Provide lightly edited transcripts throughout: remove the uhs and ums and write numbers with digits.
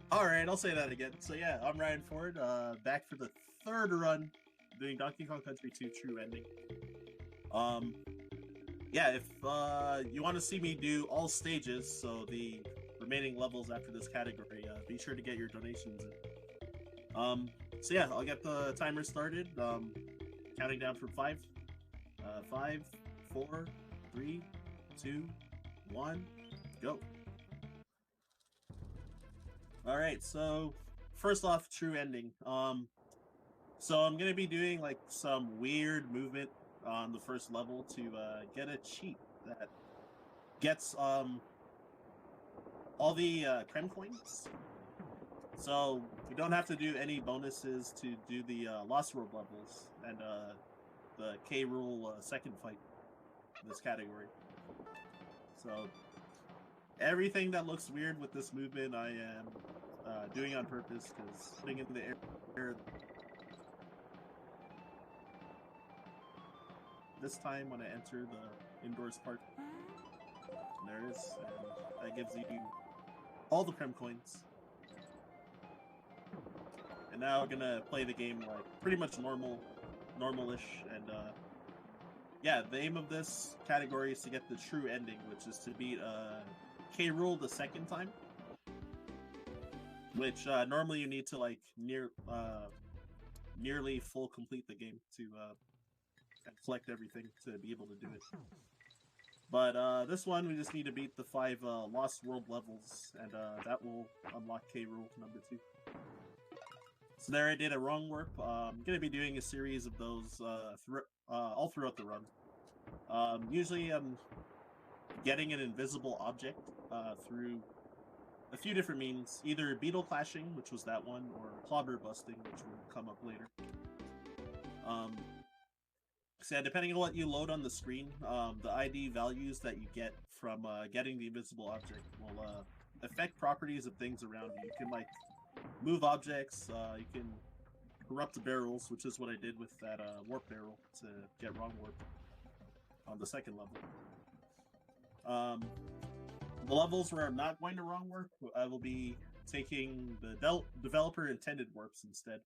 Alright, I'll say that again. So yeah, I'm Ryan Ford, back for the third run doing Donkey Kong Country 2 True Ending. Um, yeah, if you want to see me do all stages, so the remaining levels after this category, be sure to get your donations in. So yeah, I'll get the timer started. Counting down from five. Five, four, three, two, one, go. All right, so first off, True Ending. So I'm gonna be doing like some weird movement on the first level to get a cheat that gets all the creme coins. So you don't have to do any bonuses to do the Lost World levels and the K Rule second fight in this category. So everything that looks weird with this movement, I am doing on purpose because putting in the air this time when I enter the indoors part. And there it is, and that gives you all the creme coins. And now we're gonna play the game like pretty much normalish, and yeah, the aim of this category is to get the true ending, which is to beat K. Rule the second time. Which normally you need to like nearly full complete the game to collect everything to be able to do it. But this one we just need to beat the 5 Lost World levels, and that will unlock K. Rule number 2. So there I did a wrong warp. I'm going to be doing a series of those all throughout the run. Usually I'm getting an invisible object through a few different means. Either beetle clashing, which was that one, or clobber busting, which will come up later. Um, so yeah, depending on what you load on the screen, the ID values that you get from getting the invisible object will affect properties of things around you. You can like move objects, you can corrupt the barrels, which is what I did with that warp barrel to get wrong warp on the second level. The levels where I'm not going to wrong warp, I will be taking the developer intended warps instead.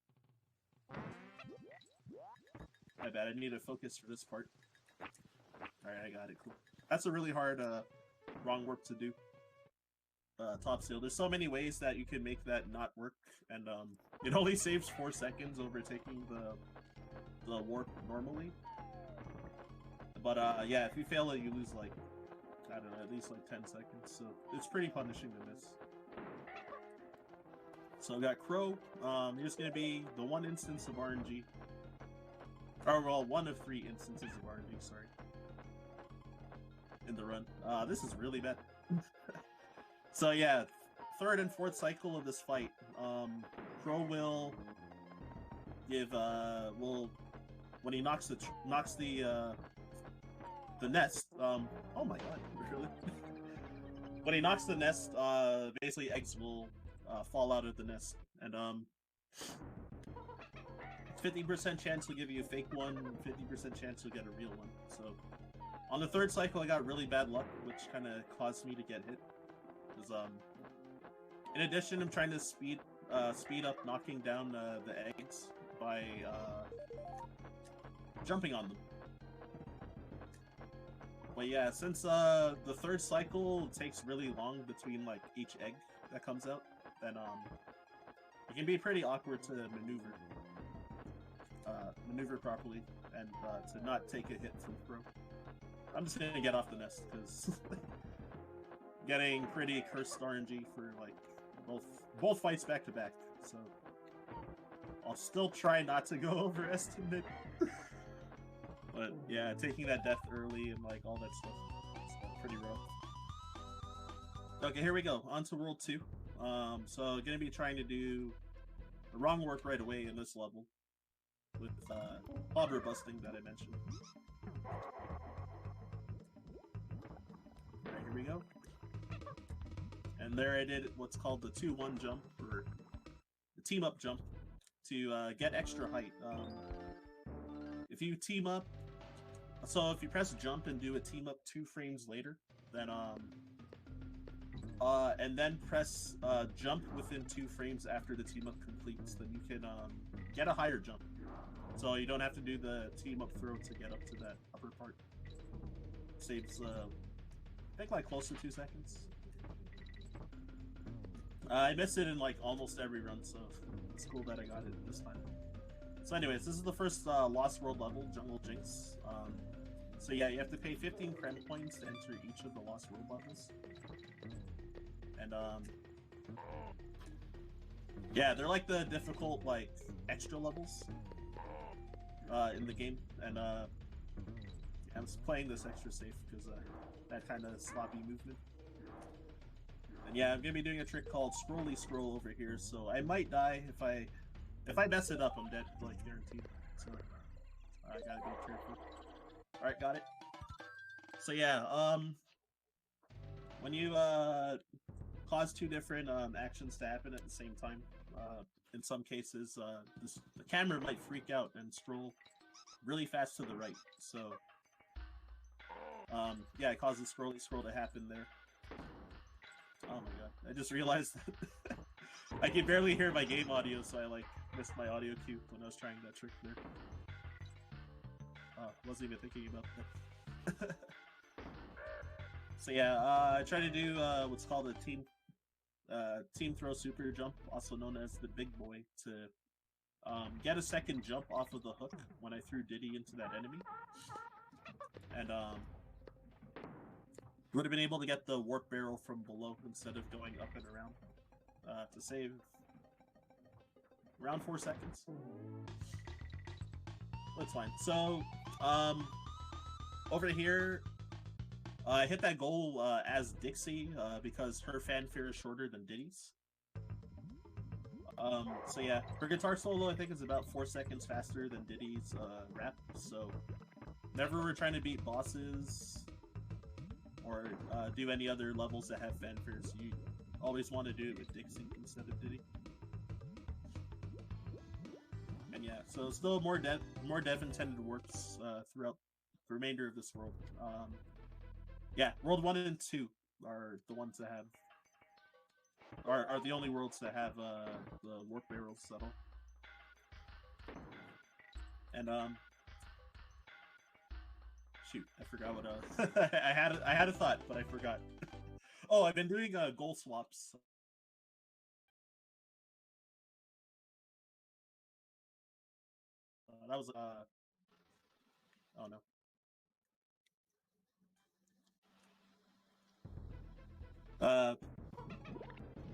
My bad, I need to focus for this part. Alright, I got it, cool. That's a really hard wrong warp to do. Top seal. There's so many ways that you can make that not work, and it only saves 4 seconds over taking the warp normally. But yeah, if you fail it, you lose like, I don't know, at least like 10 seconds. So it's pretty punishing to miss. So I got Crow. Here's gonna be the one instance of RNG. Or well, one of 3 instances of RNG. Sorry. In the run. This is really bad. So yeah, third and fourth cycle of this fight, Crow will give will when he knocks the nest. Oh my god, really? When he knocks the nest, basically eggs will fall out of the nest, and 50% chance he'll give you a fake one, 50% chance you'll get a real one. So on the third cycle, I got really bad luck, which kind of caused me to get hit. Because in addition, I'm trying to speed up knocking down the eggs by jumping on them. But yeah, since the third cycle takes really long between like each egg that comes out, then it can be pretty awkward to maneuver properly and to not take a hit from Crow. I'm just gonna get off the nest because getting pretty cursed RNG for like both fights back to back. So I'll still try not to go overestimate. But yeah, taking that death early and like all that stuff, it's pretty rough. Okay, here we go. On to World 2. So gonna be trying to do the wrong work right away in this level with clobber busting that I mentioned. Alright, here we go. And there I did what's called the 2-1 jump, or the team up jump, to get extra height. If you team up, so if you press jump and do a team up 2 frames later, then and then press jump within 2 frames after the team up completes. Then you can get a higher jump. So you don't have to do the team up throw to get up to that upper part. Saves, I think, like close to 2 seconds. I missed it in like almost every run, so it's cool that I got it this time. So anyways, this is the first Lost World level, Jungle Jinx. So yeah, you have to pay 15 Krem points to enter each of the Lost World levels. And yeah, they're like the difficult, like, extra levels in the game. And I'm playing this extra safe because that kind of sloppy movement. And yeah, I'm gonna be doing a trick called Scrolly Scroll over here, so I might die if I mess it up. I'm dead, like, guaranteed. So I gotta be careful. All right, got it. So yeah, when you cause 2 different actions to happen at the same time, in some cases, the camera might freak out and scroll really fast to the right. So yeah, it causes Scrolly Scroll to happen there. Oh my god, I just realized that I can barely hear my game audio, so I like missed my audio cue when I was trying that trick there. Wasn't even thinking about that. So yeah, I try to do what's called a team throw super jump, also known as the big boy, to get a second jump off of the hook when I threw Diddy into that enemy. And would have been able to get the warp barrel from below instead of going up and around to save around 4 seconds. That's fine. So over here, I hit that goal as Dixie because her fanfare is shorter than Diddy's. So yeah, her guitar solo I think is about 4 seconds faster than Diddy's rap. So whenever we're trying to beat bosses or do any other levels that have fanfares, you always want to do it with Dixie instead of Diddy. And yeah, so still more dev intended warps throughout the remainder of this world. Yeah, World 1 and 2 are the ones that have are the only worlds that have the warp barrels settle. And shoot, I forgot what I had a thought, but I forgot. Oh, I've been doing goal swaps. That was oh no.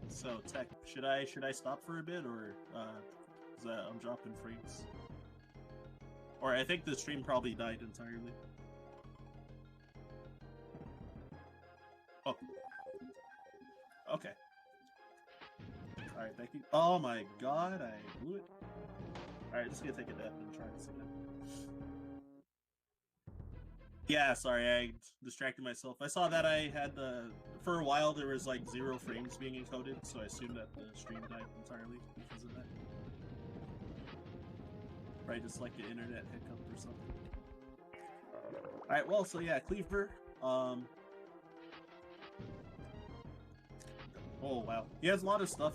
So Tech, should I stop for a bit, or is that I'm dropping frames? Or I think the stream probably died entirely. Oh. Okay. Alright, thank you. Oh my god, I blew it. Alright, just gonna take a death and try this again. Yeah, sorry, I distracted myself. I saw that I had for a while there was like 0 frames being encoded, so I assumed that the stream died entirely because of that. Right, just like the internet hiccup or something. Alright, well, so yeah, Cleaver. Oh wow, he has a lot of stuff.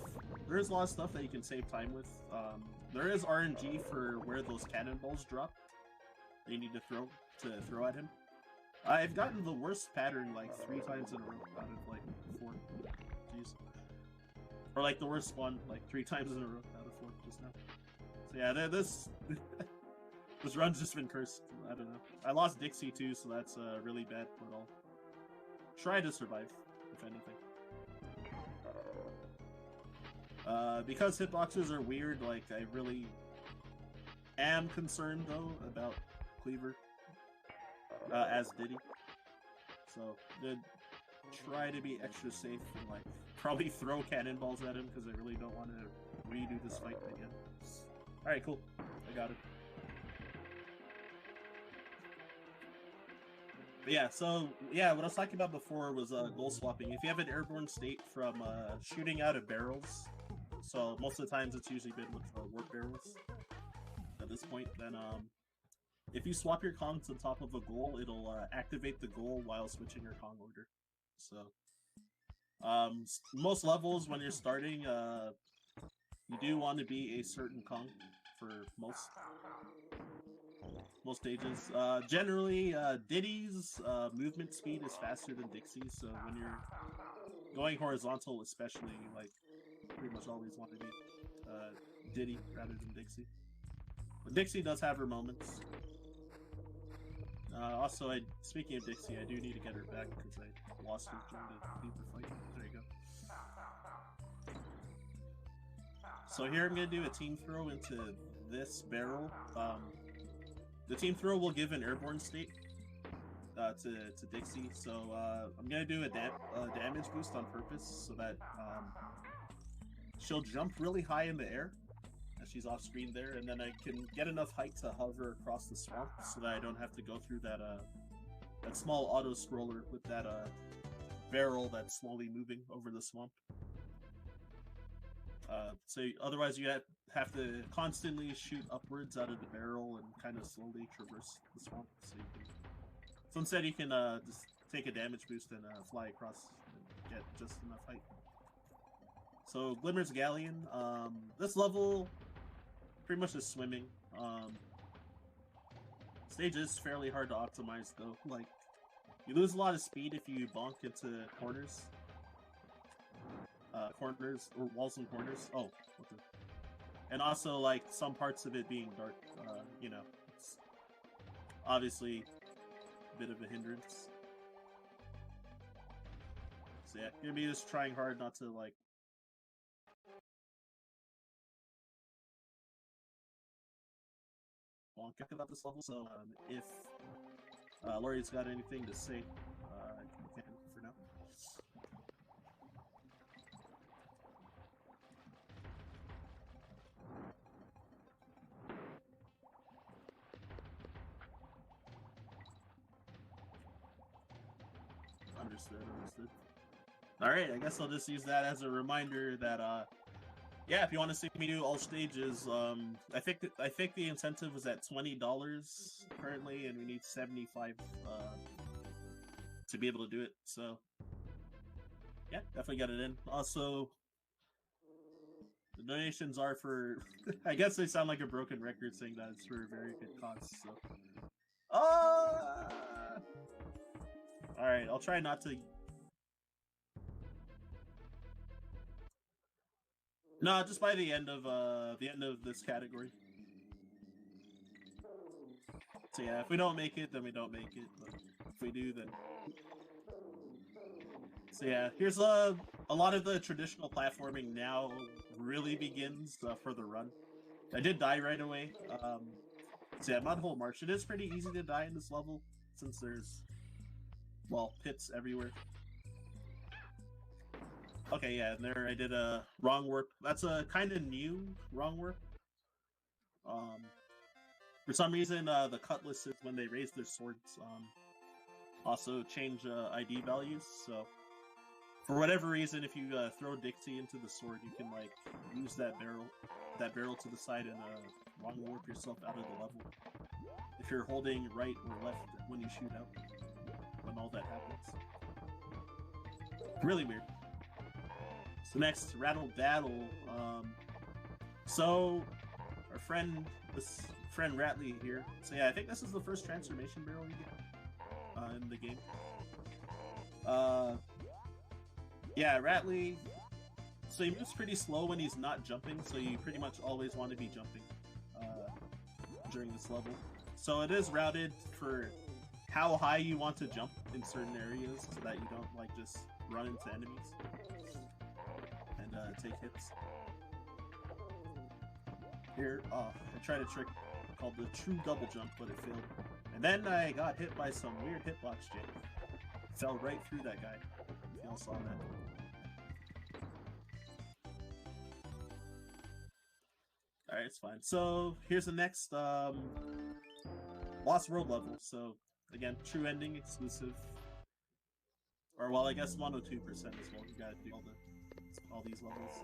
There is a lot of stuff that you can save time with. There is RNG for where those cannonballs drop. They need to throw at him. I've gotten the worst pattern like 3 times in a row out of like 4. Jeez. Or like the worst one like 3 times in a row out of 4 just now. So yeah, this this run's just been cursed. I don't know. I lost Dixie too, so that's really bad, but I'll try to survive, if anything. Because hitboxes are weird, like, I really am concerned, though, about Cleaver as Diddy. So, try to be extra safe and, like, probably throw cannonballs at him, because I really don't want to redo this fight again. Alright, cool. I got it. But yeah, so, yeah, what I was talking about before was goal swapping. If you have an airborne state from shooting out of barrels, so most of the times it's usually been with warp barrels at this point, then if you swap your Kong to the top of a goal, it'll activate the goal while switching your Kong order. So, Most levels when you're starting, you do want to be a certain Kong for most stages. Generally, Diddy's movement speed is faster than Dixie's, so when you're going horizontal, especially, like pretty much always want to be Diddy rather than Dixie. But Dixie does have her moments. Also, speaking of Dixie, I do need to get her back because I lost her during the Beaver fight. There you go. So here I'm going to do a team throw into this barrel. The team throw will give an airborne state to Dixie, so I'm going to do a damage boost on purpose so that she'll jump really high in the air as she's off screen there, and then I can get enough height to hover across the swamp so that I don't have to go through that small auto scroller with that barrel that's slowly moving over the swamp. So otherwise you have to constantly shoot upwards out of the barrel and kind of slowly traverse the swamp. So instead you can just take a damage boost and fly across and get just enough height. So Glimmer's Galleon. This level pretty much is swimming. Stage is fairly hard to optimize though. Like, you lose a lot of speed if you bonk into corners. Corners or walls and corners. Oh, what the... And also like some parts of it being dark. You know, it's obviously a bit of a hindrance. So yeah, you're gonna be just trying hard not to like bonk about this level. So if Laurie's got anything to say, I can for now. Understood. Alright, I guess I'll just use that as a reminder that, yeah, if you want to see me do all stages, I think the incentive was at $20 currently, and we need 75 to be able to do it, so yeah, definitely get it in. Also, the donations are for, I guess they sound like a broken record saying that it's for a very good cause, so. Alright, I'll try not to... No, just by the end of this category. So yeah, if we don't make it, then we don't make it. But if we do, then... So yeah, here's a lot of the traditional platforming now really begins for the run. I did die right away. So yeah, Mudhole March. It is pretty easy to die in this level since there's, well, pits everywhere. Okay, yeah, and there I did a wrong warp. That's a kind of new wrong warp. For some reason, the cutlasses, when they raise their swords, also change ID values. So, for whatever reason, if you throw Dixie into the sword, you can like use that barrel to the side and wrong warp yourself out of the level. If you're holding right or left when you shoot out, when all that happens, really weird. So next, Rattle Battle. So our friend Ratley here. So yeah, I think this is the first transformation barrel you get in the game. Yeah, Ratley. So he moves pretty slow when he's not jumping, so you pretty much always want to be jumping during this level. So it is routed for how high you want to jump in certain areas so that you don't like just run into enemies and take hits. Here, I tried a trick called the true double jump, but it failed. And then I got hit by some weird hitbox jam. Fell right through that guy. If y'all saw that. Alright, it's fine. So, here's the next Lost World level. So, again, true ending exclusive. Or, well, I guess 102% as well. You gotta do all these levels.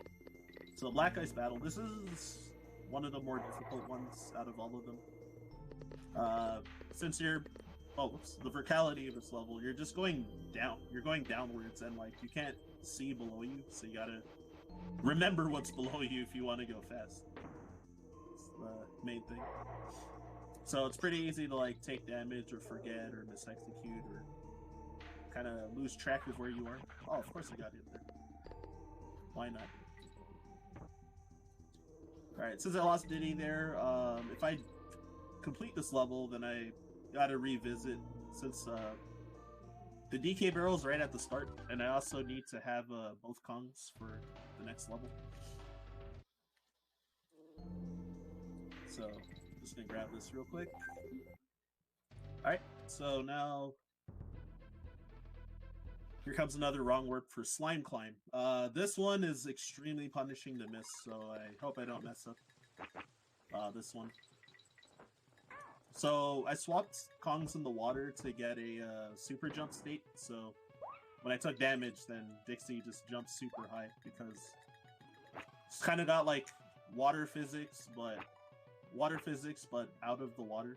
So, Black Ice Battle. This is one of the more difficult ones out of all of them. Since you're oh, whoops, the verticality of this level. You're just going down. You're going downwards, and like you can't see below you, so you gotta remember what's below you if you want to go fast. It's the main thing. So it's pretty easy to like take damage or forget or misexecute or kind of lose track of where you are. Oh, of course I got in there. Why not? Alright, since I lost Diddy there, if I complete this level, then I gotta revisit, since the DK barrel's right at the start, and I also need to have both Kongs for the next level. So, I'm just gonna grab this real quick. Alright, so now here comes another wrong word for slime climb. This one is extremely punishing to miss, so I hope I don't mess up this one. So I swapped Kongs in the water to get a super jump state, so when I took damage, then Dixie just jumped super high, because it's kind of got like water physics, but out of the water.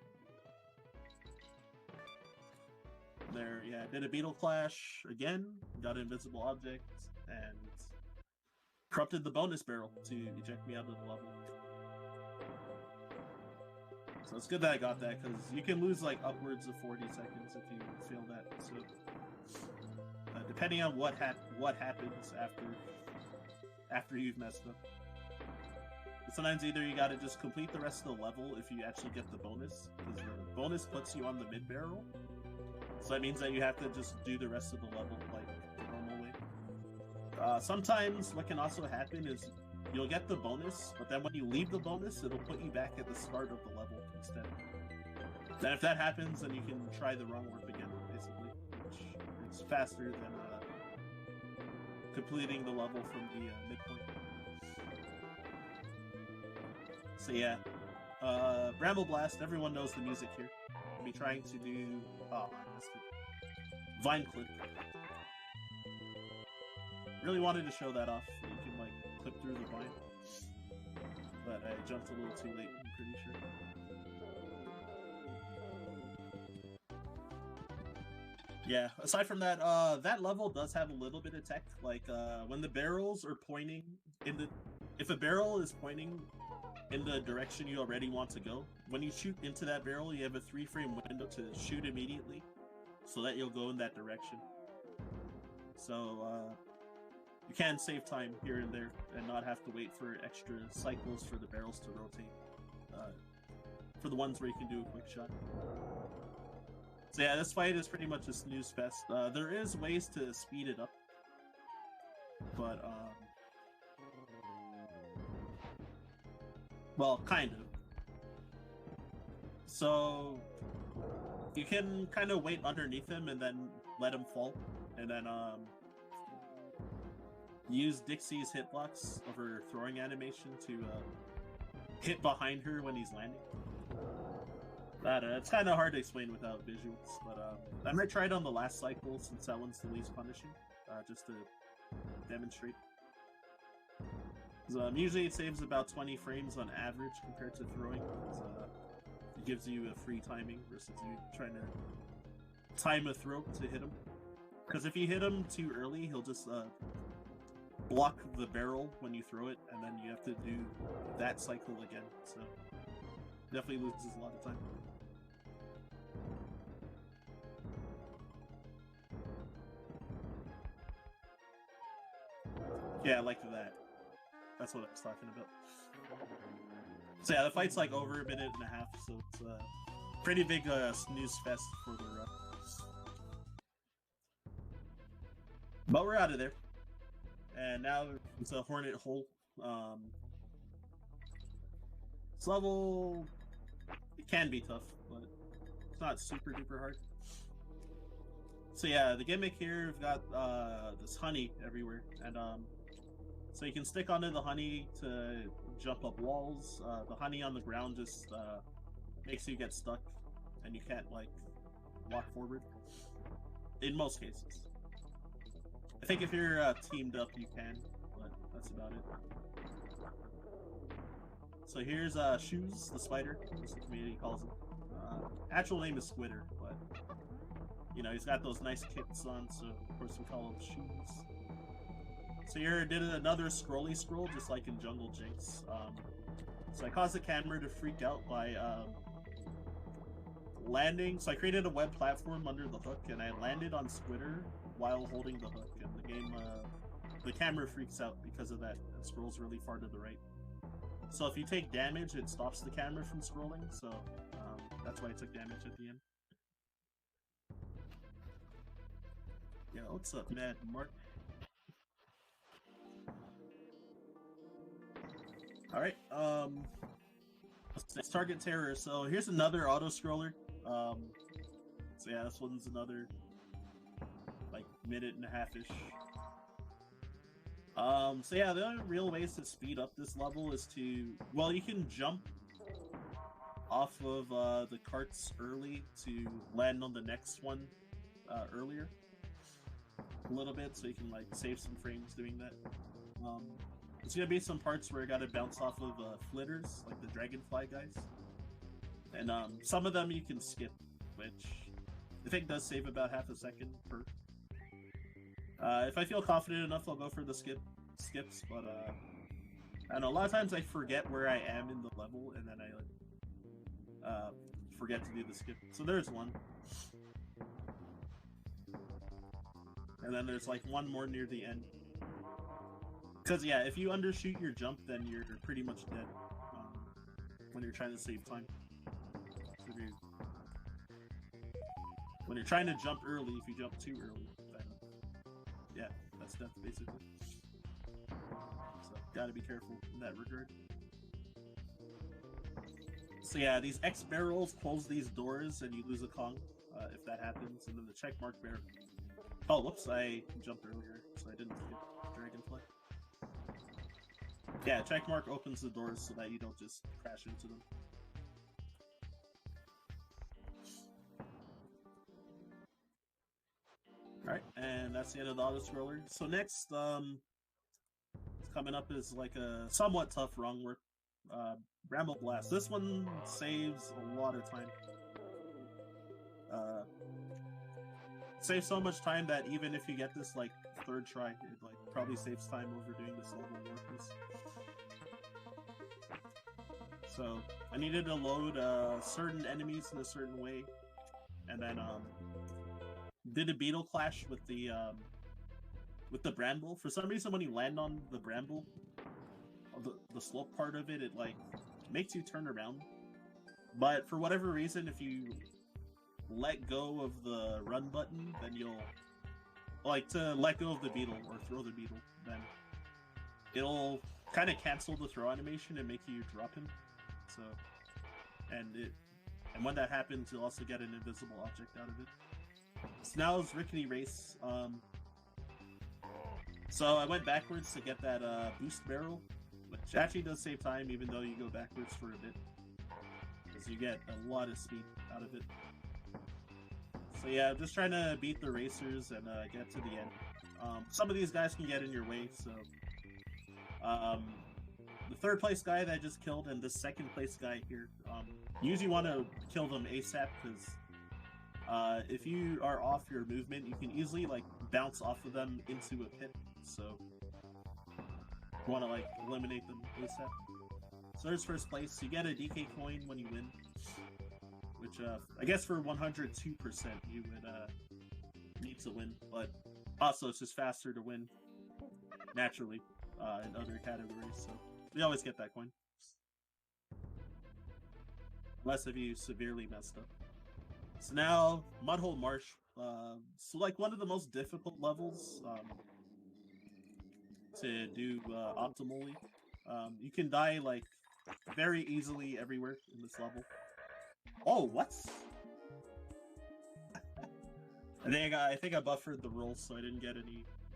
There, yeah, did a beetle clash again, got an invisible object, and corrupted the bonus barrel to eject me out of the level. So it's good that I got that, because you can lose like upwards of 40 seconds if you fail that. So depending on what happens after you've messed up. Sometimes either you gotta just complete the rest of the level if you actually get the bonus, because the bonus puts you on the mid barrel. So that means that you have to just do the rest of the level like the normal way. Sometimes what can also happen is you'll get the bonus, but then when you leave the bonus, it'll put you back at the start of the level instead. Then if that happens, then you can try the wrong warp again, basically, which is faster than completing the level from the midpoint. So yeah, Bramble Blast, everyone knows the music here. I'll be trying to do, oh, I missed it. Vine Clip. Really wanted to show that off. You can like clip through the vine. But I jumped a little too late, I'm pretty sure. Yeah, aside from that, that level does have a little bit of tech. Like, when the barrels are pointing in the... If a barrel is pointing in the direction you already want to go, when you shoot into that barrel, you have a 3-frame window to shoot immediately, so that you'll go in that direction. So, you can save time here and there, and not have to wait for extra cycles for the barrels to rotate. For the ones where you can do a quick shot. So yeah, this fight is pretty much a snooze fest. There is ways to speed it up, but well, kind of. So you can kind of wait underneath him and then let him fall, and then use Dixie's hitbox of her throwing animation to hit behind her when he's landing. It's kind of hard to explain without visuals, but I might try it on the last cycle since that one's the least punishing, just to demonstrate. Usually it saves about 20 frames on average compared to throwing, it gives you a free timing versus you trying to time a throw to hit him. Because if you hit him too early, he'll just block the barrel when you throw it, and then you have to do that cycle again, so definitely loses a lot of time. Yeah, like that. That's what I was talking about. So yeah, the fight's like over a minute and a half, so it's a pretty big snooze fest for the run. But we're out of there. And now it's a Hornet Hole. This level, it can be tough, but it's not super duper hard. So yeah, the gimmick here, we've got this honey everywhere, and so you can stick onto the honey to jump up walls. The honey on the ground just makes you get stuck, and you can't like walk forward. In most cases, I think if you're teamed up, you can, but that's about it. So here's Shoes, the spider, as the community calls him. Actual name is Squitter, but You know, he's got those nice kicks on, so of course we call them shoes. So here did another scrolly scroll, just like in Jungle Jinx. So I caused the camera to freak out by landing. So I created a web platform under the hook, and I landed on Squitter while holding the hook, and the game, the camera freaks out because of that and scrolls really far to the right. So if you take damage, it stops the camera from scrolling, so that's why I took damage at the end. Yeah, what's up, Mad Mark? Alright, let's target terror. So here's another auto scroller. So yeah, this one's another like minute and a half-ish. So yeah, the only real ways to speed up this level is to, well, you can jump off of the carts early to land on the next one earlier a little bit, so you can like save some frames doing that. There's gonna be some parts where I gotta bounce off of flitters, like the dragonfly guys, and some of them you can skip, which I think does save about half a second per. If I feel confident enough, I'll go for the skips, but I don't know, a lot of times I forget where I am in the level, and then I forget to do the skip. So there's one. And then there's like one more near the end. Because yeah, if you undershoot your jump, then you're pretty much dead when you're trying to save time. So when you're trying to jump early, if you jump too early, then yeah, that's death basically. So gotta be careful in that regard. So yeah, these X barrels close these doors and you lose a Kong if that happens, and then the checkmark bear. Oh, whoops, I jumped earlier, so I didn't skip Dragonfly. Yeah, checkmark opens the doors so that you don't just crash into them. Alright, and that's the end of the auto-scroller. So next, coming up is like a somewhat tough wrong work. Bramble Blast. This one saves a lot of time. Saves so much time that even if you get this like third try, it like probably saves time over doing this level worthless. So I needed to load certain enemies in a certain way, and then did a beetle clash with the bramble. For some reason, when you land on the bramble, the slope part of it, it like makes you turn around. But for whatever reason, if you let go of the run button, then you'll like to let go of the beetle or throw the beetle, then it'll kind of cancel the throw animation and make you drop him. So, and when that happens, you'll also get an invisible object out of it. So now it's Rickety Race. So I went backwards to get that boost barrel, which actually does save time even though you go backwards for a bit, because you get a lot of speed out of it. So yeah, I'm just trying to beat the racers and get to the end. Some of these guys can get in your way, so the third place guy that I just killed and the second place guy here, you usually want to kill them ASAP, because if you are off your movement, you can easily like bounce off of them into a pit. So you want to like eliminate them ASAP. So there's first place. You get a DK coin when you win, which I guess for 102% you would need to win, but also it's just faster to win naturally in other categories. So we always get that coin, unless if you severely messed up. So now Mudhole Marsh. So like one of the most difficult levels to do optimally. You can die like very easily everywhere in this level. Oh, what? I think I buffered the rolls so I didn't get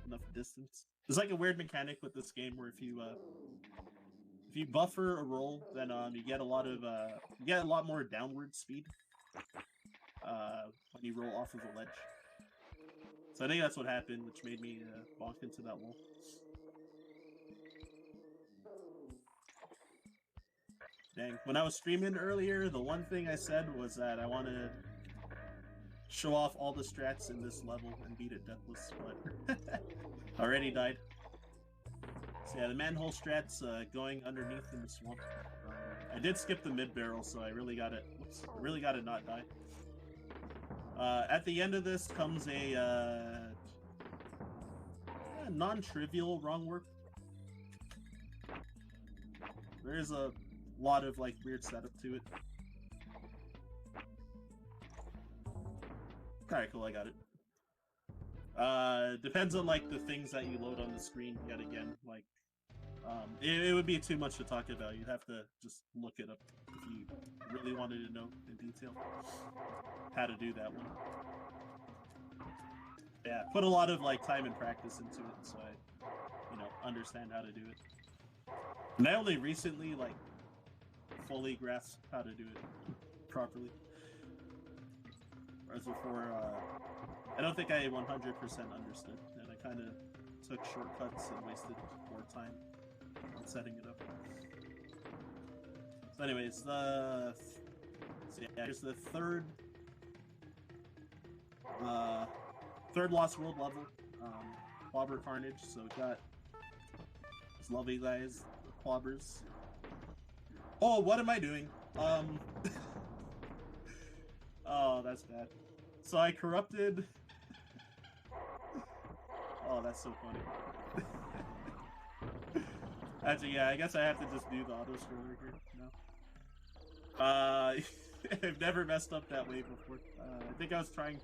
enough distance. There's like a weird mechanic with this game where if you buffer a roll, then you get a lot more downward speed when you roll off of a ledge. So I think that's what happened, which made me bonk into that wall. Dang. When I was streaming earlier, the one thing I said was that I wanted show off all the strats in this level and beat it deathless, but already died. So yeah, the manhole strats going underneath in the swamp. I did skip the mid barrel, so I really got it. Really got to not die. At the end of this comes a non-trivial wrong work. There's a lot of like weird setup to it. Alright, cool, I got it. Depends on like the things that you load on the screen yet again. Like, it would be too much to talk about. You'd have to just look it up if you really wanted to know in detail how to do that one. Yeah, put a lot of like time and practice into it, so I, understand how to do it. And I only recently like fully grasped how to do it properly. Whereas before, I don't think I 100% understood, and I kind of took shortcuts and wasted more time on setting it up. So anyways, here's the third Lost World level, Clobber Carnage. So we got these lovely guys, the Clobbers. Oh, what am I doing? Oh, that's bad. So I corrupted. Oh, that's so funny. Actually, yeah, I guess I have to just do the auto scroller here. No. I've never messed up that way before. I think I was trying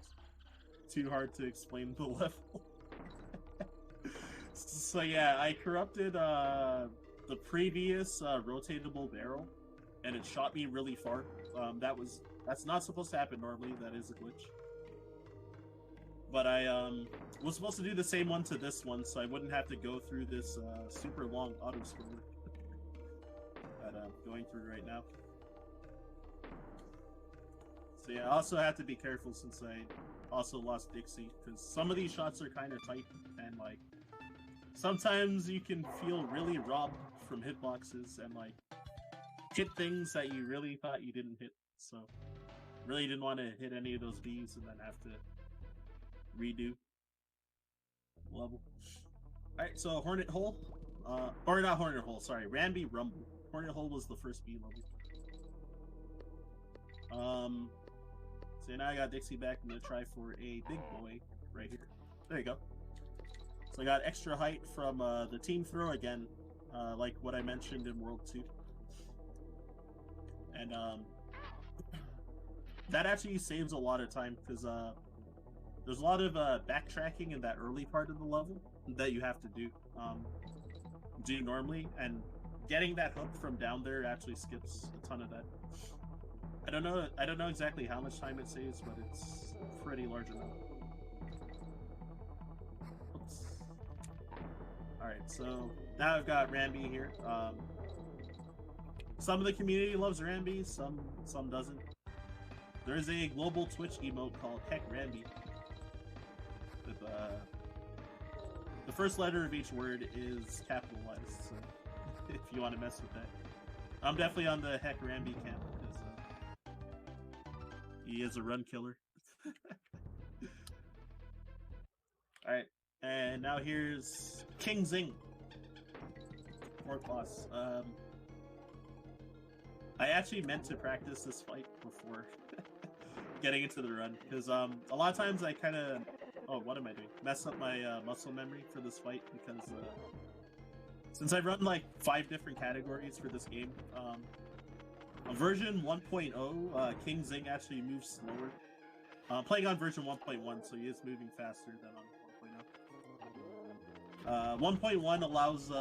too hard to explain the level. So yeah, I corrupted the previous rotatable barrel, and it shot me really far. That's not supposed to happen normally. That is a glitch. But I was supposed to do the same one to this one, so I wouldn't have to go through this super long auto scroller that I'm going through right now. So yeah, I also have to be careful since I also lost Dixie, because some of these shots are kind of tight, and like sometimes you can feel really robbed from hitboxes and like hit things that you really thought you didn't hit. So really didn't want to hit any of those Bs and then have to redo level. Alright, so Hornet Hole, or not Hornet Hole, sorry, Ramby Rumble. Hornet Hole was the first B level. So now I got Dixie back. I'm gonna try for a big boy right here. There you go. So I got extra height from the team throw again, like what I mentioned in World 2. And that actually saves a lot of time, because there's a lot of backtracking in that early part of the level that you have to do normally, and getting that hook from down there actually skips a ton of that. I don't know exactly how much time it saves, but it's a pretty large amount. Oops. Alright, so now I've got Ramby here. Some of the community loves Ramby, some doesn't. There's a global Twitch emote called Heck Ramby. With, the first letter of each word is capitalized, so if you want to mess with that. I'm definitely on the Heck Ramby camp, because he is a run killer. Alright, and now here's King Zing. Fourth boss. I actually meant to practice this fight before getting into the run, because a lot of times I kind of, what am I doing? Mess up my muscle memory for this fight, because since I've run like 5 different categories for this game, on version 1.0, King Zing actually moves slower. Playing on version 1.1, so he is moving faster than on 1.0. 1.1 allows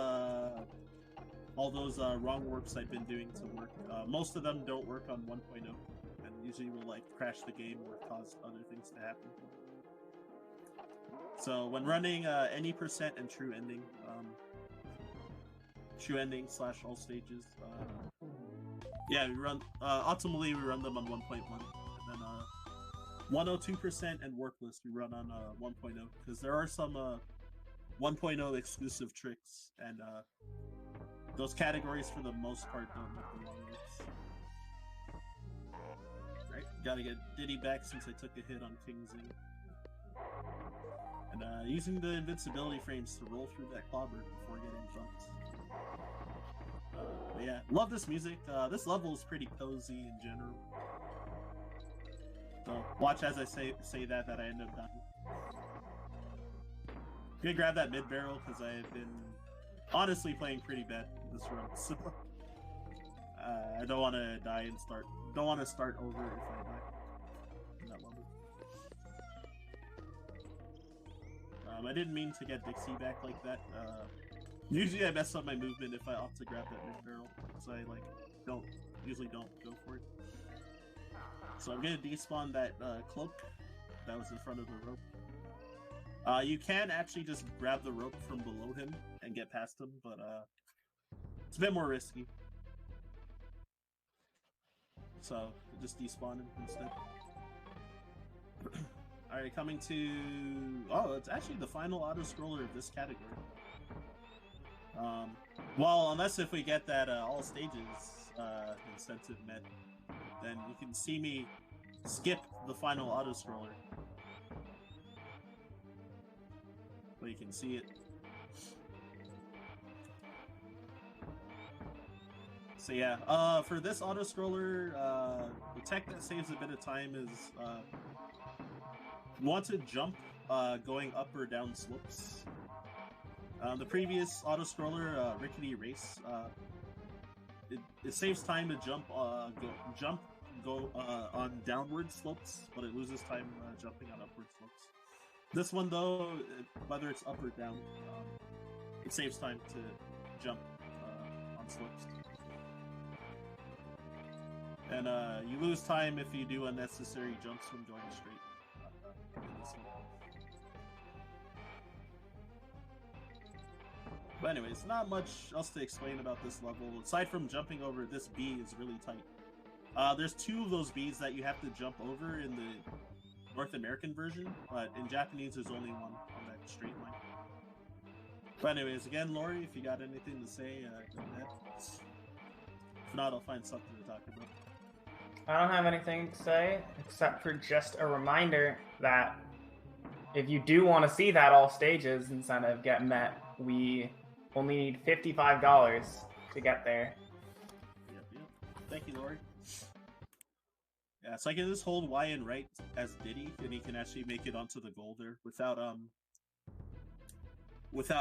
all those wrong warps I've been doing to work. Most of them don't work on 1.0, and usually will like crash the game or cause other things to happen. So when running any percent and true ending / all stages, yeah, we run ultimately we run them on 1.1, and then 102% and workless we run on 1.0, because there are some 1.0 exclusive tricks, and those categories for the most part don't have the long loops. Right? Gotta get Diddy back since I took a hit on King's Inn. And using the invincibility frames to roll through that clobber before getting bumped. But yeah, love this music. This level is pretty cozy in general. So watch as I say that I end up dying. I'm gonna grab that mid barrel because I've been honestly playing pretty bad this run. So I don't want to die and start. Don't want to start over if I die in that level. I didn't mean to get Dixie back like that. Usually I mess up my movement if I opt to grab that mid barrel, so I usually don't go for it. So I'm gonna despawn that cloak that was in front of the rope. You can actually just grab the rope from below him and get past him, but it's a bit more risky. So just despawn him instead. Alright, coming to... Oh, it's actually the final auto-scroller of this category. Well, unless if we get that all stages incentive met, then you can see me skip the final auto-scroller. But you can see it. So yeah, for this auto-scroller, the tech that saves a bit of time is you want to jump going up or down slopes. The previous auto-scroller, Rickety Race, it saves time to jump on downward slopes, but it loses time jumping on upward slopes. This one though, whether it's up or down, it saves time to jump on slopes. And you lose time if you do unnecessary jumps when going straight. But anyways, not much else to explain about this level. Aside from jumping over, this bee is really tight. There's two of those bees that you have to jump over in the North American version, but in Japanese there's only one on that straight line. But anyways, again, Lori, if you got anything to say, go ahead. If not, I'll find something to talk about. I don't have anything to say, except for just a reminder that if you do want to see that all stages incentive get met, we only need $55 to get there. Yep. Thank you, Lori. Yeah, so I can just hold Y and right as Diddy, and he can actually make it onto the goal there without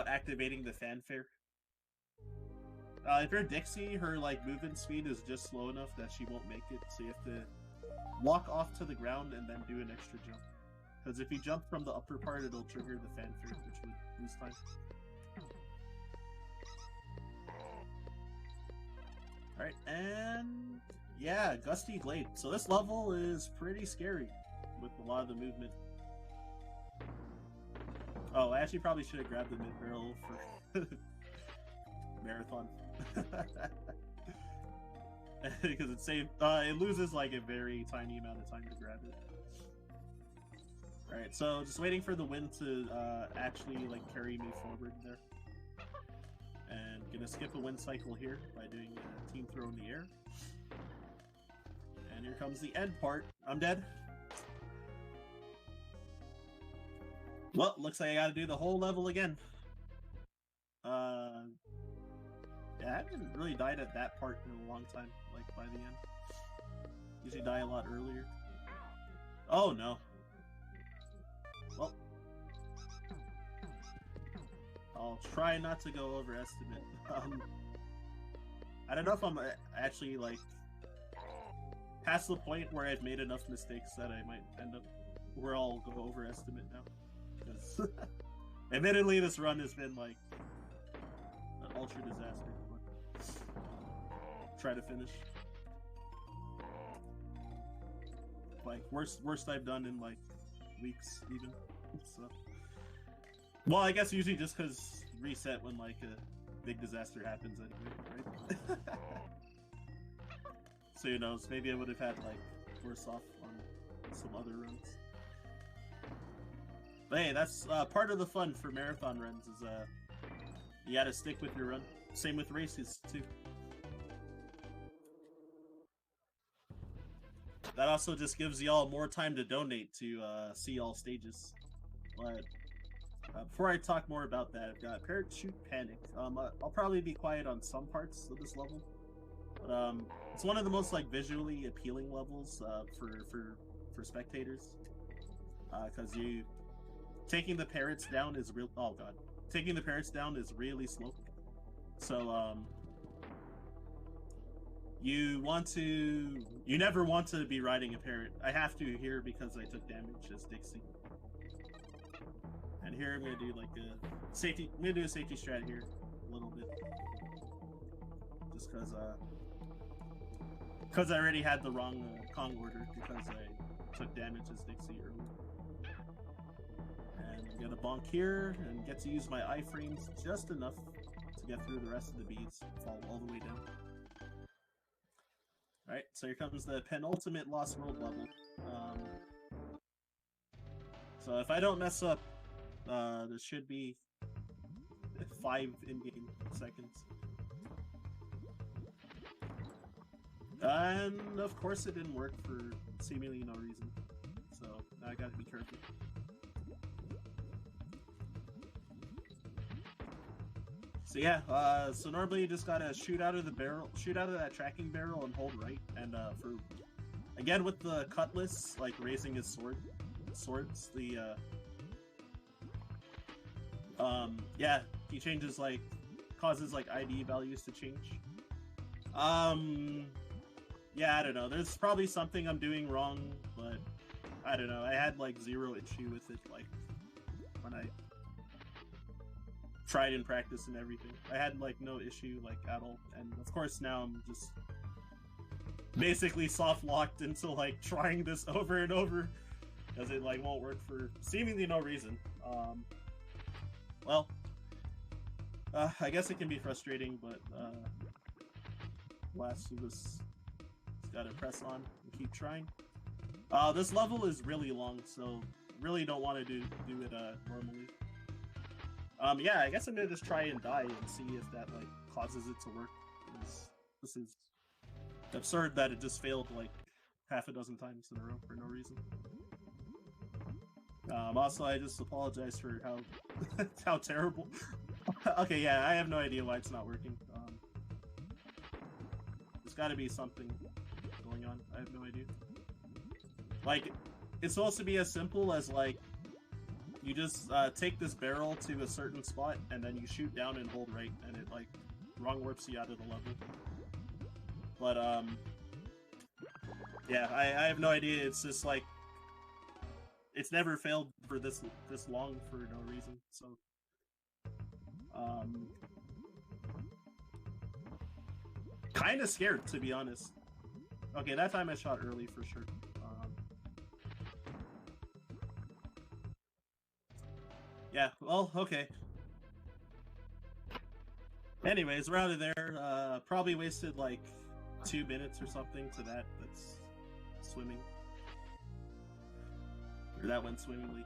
activating the fanfare. If you're Dixie, her movement speed is just slow enough that she won't make it, so you have to walk off to the ground and then do an extra jump. Because if you jump from the upper part, it'll trigger the fanfare, which would lose time. Alright, and yeah, Gusty Glade. So this level is pretty scary with a lot of the movement. Oh, I actually probably should have grabbed the mid-barrel for marathon. Because it's safe. It loses a very tiny amount of time to grab it. Alright, so just waiting for the wind to actually carry me forward there. And gonna skip a wind cycle here by doing a team throw in the air. And here comes the end part. I'm dead. Well, looks like I gotta do the whole level again. Yeah, I haven't really died at that part in a long time, by the end. Usually die a lot earlier. Oh no. Well, I'll try not to go over estimate. I don't know if I'm actually past the point where I've made enough mistakes that I might end up where I'll go over estimate now. Because admittedly, this run has been an ultra disaster. But try to finish. Worst I've done in weeks even. So, well, I guess usually just because reset when a big disaster happens anyway, right? So who knows? Maybe I would have had worse off on some other runs. But hey, that's part of the fun for marathon runs is you gotta stick with your run. Same with races too. that also just gives y'all more time to donate to see all stages. But before I talk more about that, I've got Parachute Panic. I'll probably be quiet on some parts of this level, but it's one of the most like visually appealing levels for spectators, because you taking the parrots down is real. Oh god, taking the parrots down is really slow. So you never want to be riding a parrot. I have to here because I took damage as Dixie. And here I'm gonna do like a safety. I'm gonna do a safety strat here a little bit, just because I already had the wrong Kong order because I took damage as Dixie earlier. And I'm gonna bonk here and get to use my iframes just enough to get through the rest of the beads, fall all the way down. Alright, so here comes the penultimate Lost World level. So if I don't mess up, there should be 5 in-game seconds. And of course it didn't work for seemingly no reason. So now I gotta be careful. So yeah, so normally you just gotta shoot out of the barrel, shoot out of that tracking barrel and hold right. And for again with the Cutlass, like raising his swords, the yeah, he changes like causes like ID values to change. Yeah, I don't know. There's probably something I'm doing wrong, but I don't know. I had like 0 issue with it, like when I tried in practice and everything. I had like no issue like at all, and of course now I'm just basically soft locked into like trying this over and over because it like won't work for seemingly no reason. Well, I guess it can be frustrating, but last you just gotta press on and keep trying. This level is really long, so really don't want to do it normally. Yeah, I guess I'm gonna just try and die and see if that like causes it to work. This is absurd that it just failed like half a dozen times in a row for no reason. Also, I just apologize for how terrible. Okay, yeah, I have no idea why it's not working. There's got to be something going on. I have no idea. Like, it's supposed to be as simple as like you just take this barrel to a certain spot and then you shoot down and hold right, and it like wrong warps you out of the level. But yeah, I have no idea. It's just like it's never failed for this long for no reason. So kind of scared, to be honest. Okay, that time I shot early for sure. Yeah, well, okay. Anyways, we're out of there. Probably wasted like 2 minutes or something to that. That's swimming. Or that went swimmingly.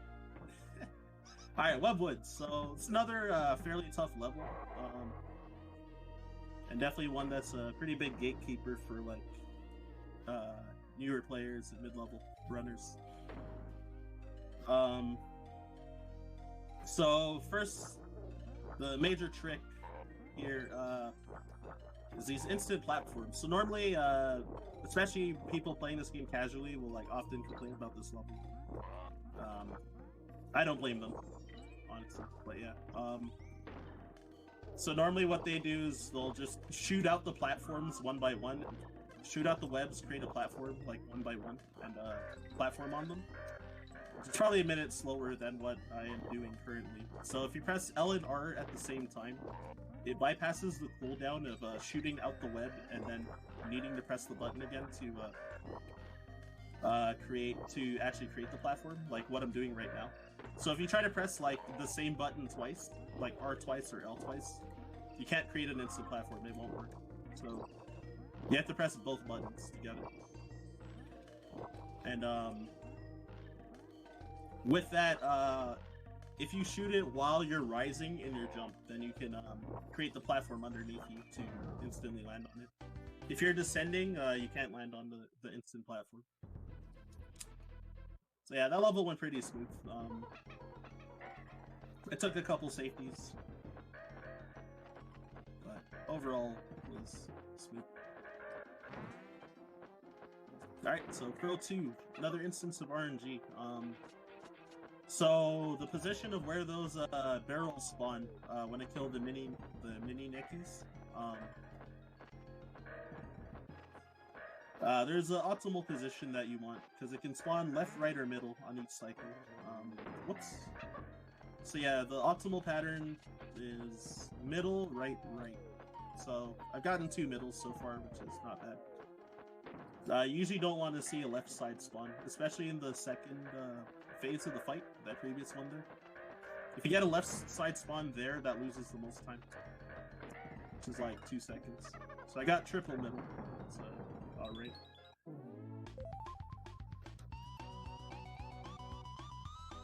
Alright, Webwood. So it's another fairly tough level. And definitely one that's a pretty big gatekeeper for like newer players and mid-level runners. So first, the major trick here is these instant platforms. So normally, especially people playing this game casually will like often complain about this level. I don't blame them, honestly, but yeah. So normally what they do is they'll just shoot out the platforms one by one, shoot out the webs, create a platform like one by one, and platform on them. It's probably a minute slower than what I am doing currently. So if you press L and R at the same time, it bypasses the cooldown of shooting out the web and then needing to press the button again to actually create the platform, like what I'm doing right now. So if you try to press like the same button twice, like R twice or L twice, you can't create an instant platform. It won't work. So you have to press both buttons together. And with that, if you shoot it while you're rising in your jump, then you can create the platform underneath you to instantly land on it. If you're descending, you can't land on the instant platform. So yeah, that level went pretty smooth. It took a couple safeties, but overall it was smooth. Alright, so Pro 2, another instance of RNG. So the position of where those barrels spawn when I kill the mini Nickies, there's an optimal position that you want because it can spawn left, right, or middle on each cycle. Whoops. So yeah, the optimal pattern is middle, right, right. So I've gotten 2 middles so far, which is not bad. You usually don't want to see a left side spawn, especially in the second phase of the fight, that previous one there. If you get a left side spawn there, that loses the most time, which is like 2 seconds. So I got triple middle, so alright.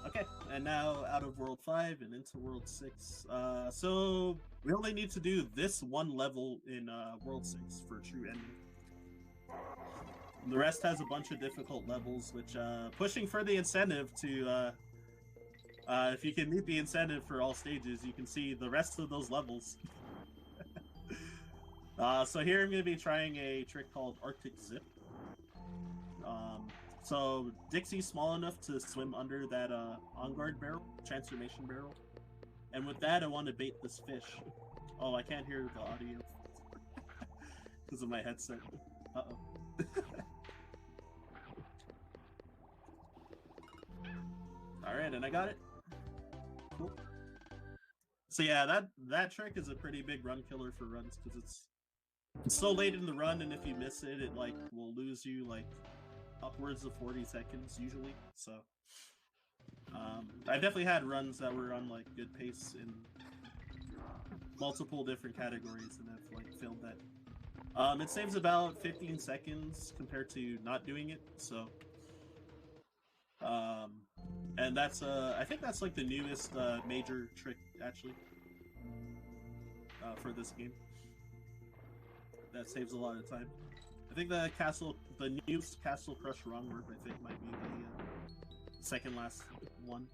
Okay, and now out of World 5 and into World 6. So we only need to do this one level in World 6 for a true ending. The rest has a bunch of difficult levels, which pushing for the incentive to if you can meet the incentive for all stages, you can see the rest of those levels. So here I'm going to be trying a trick called Arctic Zip. So Dixie's small enough to swim under that on-guard barrel, transformation barrel. And with that, I want to bait this fish. Oh, I can't hear the audio because of my headset. Uh-oh. Alright, and I got it. Cool. So yeah, that trick is a pretty big run killer for runs because it's so late in the run, and if you miss it, it like will lose you like upwards of 40 seconds usually. So I've definitely had runs that were on like good pace in multiple different categories, and I've like failed that. It saves about 15 seconds compared to not doing it. So and that's I think that's like the newest major trick actually for this game. That saves a lot of time. I think the newest Castle Crush Wrong Warp, I think, might be the second last one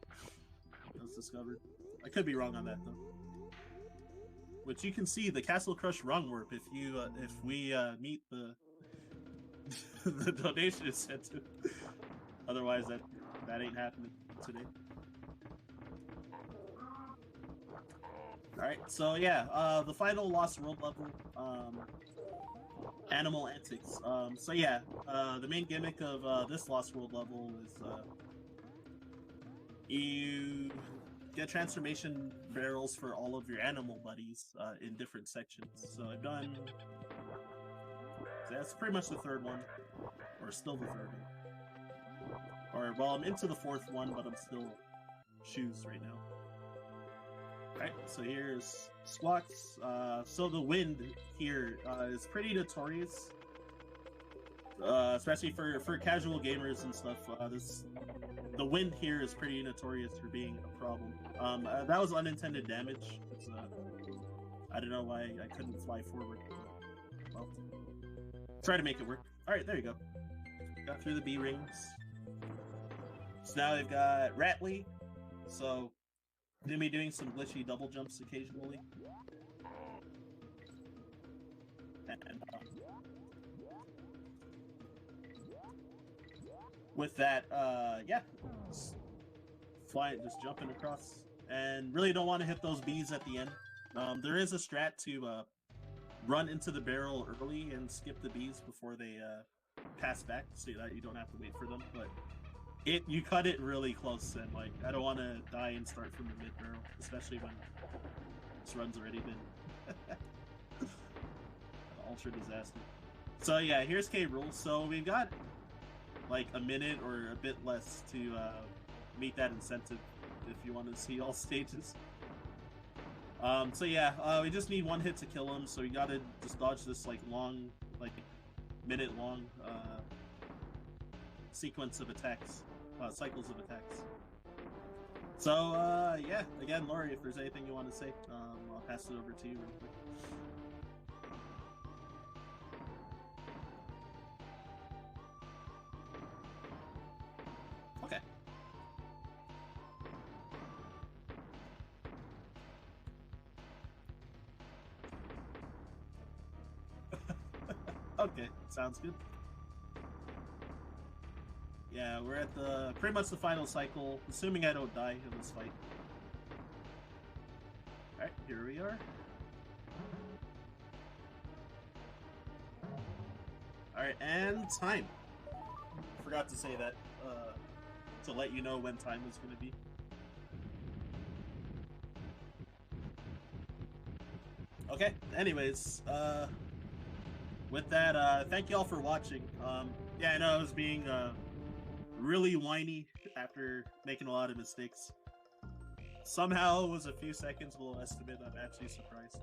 that was discovered. I could be wrong on that though. Which you can see the Castle Crush Wrong Warp if you if we meet the the donation incentive. Otherwise, that ain't happening today. All right, so yeah, the final Lost World level. Animal antics. So yeah, the main gimmick of this Lost World level is you get transformation barrels for all of your animal buddies in different sections. So I've done. That's pretty much the third one, or still the third one. Or well, I'm into the fourth one, but I'm still shoes right now. Alright, so here's squats. So the wind here is pretty notorious, especially for casual gamers and stuff. The wind here is pretty notorious for being a problem. That was unintended damage. I don't know why I couldn't fly forward. Well, try to make it work. Alright, there you go. Got through the B rings. So now we've got Ratley. So gonna be doing some glitchy double jumps occasionally. And with that, yeah, just jumping across, and really don't want to hit those bees at the end. There is a strat to run into the barrel early and skip the bees before they pass back, so that you don't have to wait for them. But you cut it really close, and like I don't want to die and start from the mid barrel, especially when this run's already been ultra disaster. So yeah, here's K rules. So we've got like a minute or a bit less to meet that incentive if you want to see all stages. So yeah, we just need one hit to kill him. So we gotta just dodge this like long, like minute long sequence of attacks. Cycles of attacks. So, yeah, again, Laurie, if there's anything you want to say, I'll pass it over to you real quick. Okay. Okay, sounds good. Yeah, we're at the pretty much the final cycle, assuming I don't die in this fight. Alright, here we are. Alright, and time. Forgot to say that, to let you know when time is going to be. Okay, anyways, with that, thank you all for watching. Yeah, I know I was being, really whiny after making a lot of mistakes. Somehow it was a few seconds below estimate. I'm actually surprised,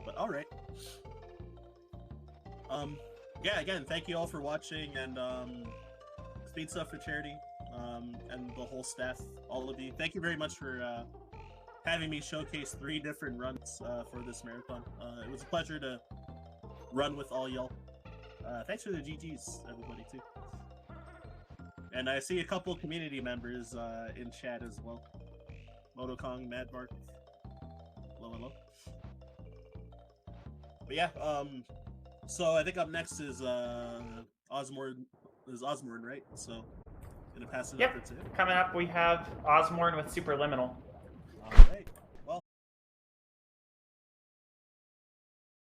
but alright. Yeah, again, thank you all for watching, and Speed Stuff for Charity, and the whole staff, all of you. Thank you very much for having me showcase 3 different runs for this marathon. It was a pleasure to run with all y'all. Thanks for the GGs, everybody, too. And I see a couple community members in chat as well. Motokong, Madbark, hello. But yeah, so I think up next is Osmorn, right? So gonna pass it over to him. Coming up we have Osmorn with Superliminal.